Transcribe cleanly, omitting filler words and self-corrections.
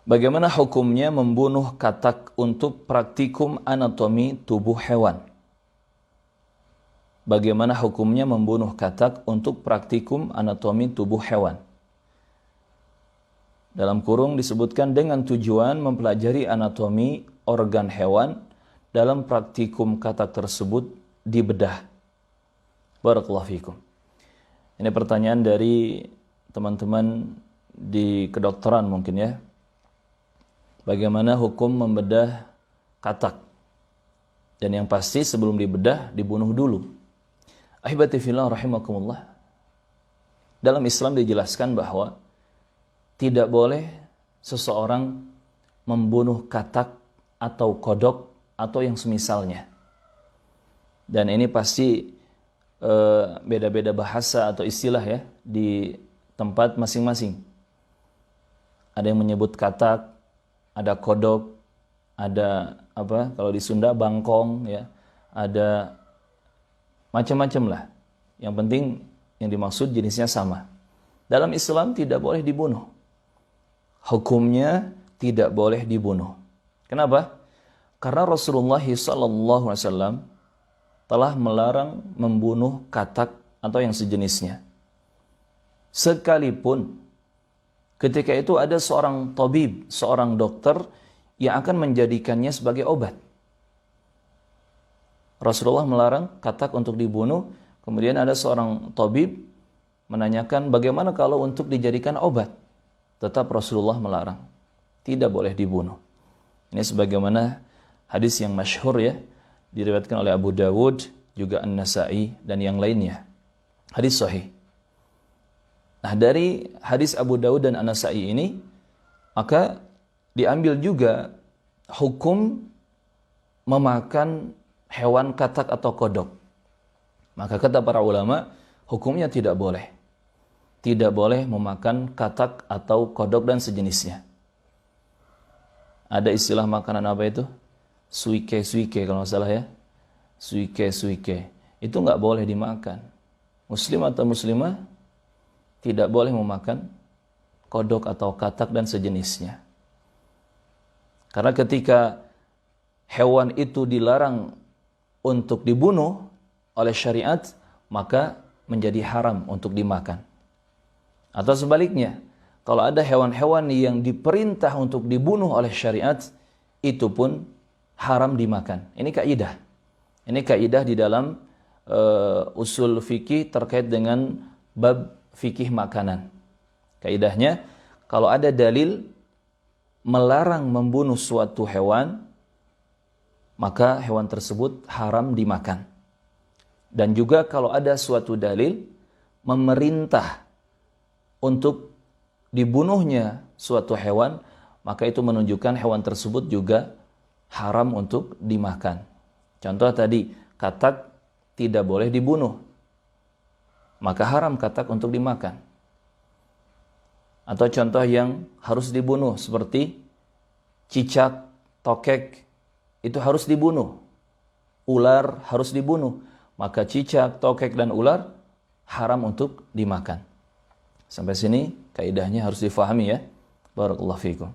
Bagaimana hukumnya membunuh katak untuk praktikum anatomi tubuh hewan? Bagaimana hukumnya membunuh katak untuk praktikum anatomi tubuh hewan? Dalam kurung disebutkan dengan tujuan mempelajari anatomi organ hewan, dalam praktikum katak tersebut dibedah. Barakallahu fikum. Ini pertanyaan dari teman-teman di kedokteran mungkin ya. Bagaimana hukum membedah katak? Dan yang pasti sebelum dibedah dibunuh dulu. Ahibati fillah rahimakumullah. Dalam Islam dijelaskan bahwa tidak boleh seseorang membunuh katak atau kodok atau yang semisalnya. Dan ini pasti beda-beda bahasa atau istilah ya di tempat masing-masing. Ada yang menyebut katak, ada kodok, ada apa? Kalau di Sunda bangkong ya, ada macam-macam lah. Yang penting yang dimaksud jenisnya sama. Dalam Islam tidak boleh dibunuh. Hukumnya tidak boleh dibunuh. Kenapa? Karena Rasulullah SAW telah melarang membunuh katak atau yang sejenisnya. Sekalipun ketika itu ada seorang tabib, seorang dokter yang akan menjadikannya sebagai obat. Rasulullah melarang katak untuk dibunuh, kemudian ada seorang tabib menanyakan bagaimana kalau untuk dijadikan obat. Tetap Rasulullah melarang. Tidak boleh dibunuh. Ini sebagaimana hadis yang masyhur ya, diriwayatkan oleh Abu Dawud, juga An-Nasa'i dan yang lainnya. Hadis sahih. Nah, dari hadis Abu Dawud dan An-Nasa'i ini, maka diambil juga hukum memakan hewan katak atau kodok. Maka kata para ulama, hukumnya tidak boleh. Tidak boleh memakan katak atau kodok dan sejenisnya. Ada istilah makanan apa itu? Suike kalau nggak salah ya. Suike. Itu nggak boleh dimakan. Muslim atau muslimah tidak boleh memakan kodok atau katak dan sejenisnya. Karena ketika hewan itu dilarang untuk dibunuh oleh syariat, maka menjadi haram untuk dimakan. Atau sebaliknya, kalau ada hewan-hewan yang diperintah untuk dibunuh oleh syariat, itu pun haram dimakan. Ini kaidah. Ini kaidah di dalam usul fikih terkait dengan bab fikih makanan. Kaidahnya, kalau ada dalil melarang membunuh suatu hewan, maka hewan tersebut haram dimakan. Dan juga kalau ada suatu dalil memerintah untuk dibunuhnya suatu hewan, maka itu menunjukkan hewan tersebut juga haram untuk dimakan. Contoh tadi, katak tidak boleh dibunuh, maka haram katak untuk dimakan. Atau contoh yang harus dibunuh seperti cicak, tokek, itu harus dibunuh. Ular harus dibunuh, maka cicak, tokek, dan ular haram untuk dimakan. Sampai sini kaidahnya harus difahami ya. Barakallahu fikum.